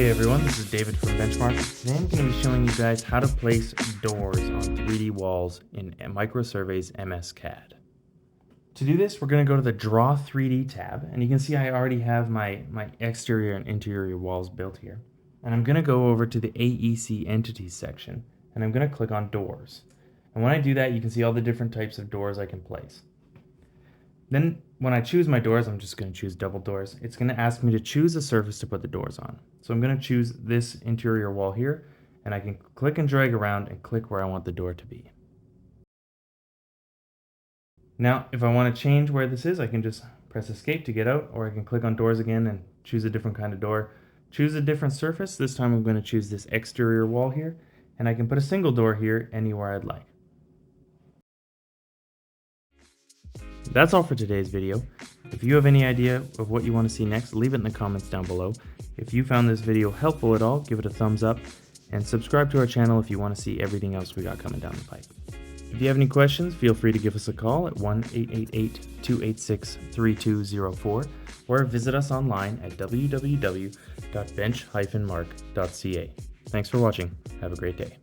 Hey everyone, this is David from Benchmark. Today I'm going to be showing you guys how to place doors on 3D walls in MicroSurvey's MSCAD. To do this, we're going to go to the Draw 3D tab, and you can see I already have my exterior and interior walls built here. And I'm going to go over to the AEC Entities section, and I'm going to click on Doors. And when I do that, you can see all the different types of doors I can place. Then when I choose my doors, I'm just going to choose double doors. It's going to ask me to choose a surface to put the doors on. So I'm going to choose this interior wall here, and I can click and drag around and click where I want the door to be. Now, if I want to change where this is, I can just press escape to get out, or I can click on doors again and choose a different kind of door. Choose a different surface. This time I'm going to choose this exterior wall here, and I can put a single door here anywhere I'd like. That's all for today's video. If you have any idea of what you want to see next, leave it in the comments down below. If you found this video helpful at all, give it a thumbs up, and subscribe to our channel if you want to see everything else we got coming down the pipe. If you have any questions, feel free to give us a call at 1-888-286-3204 or visit us online at www.bench-mark.ca. Thanks for watching. Have a great day.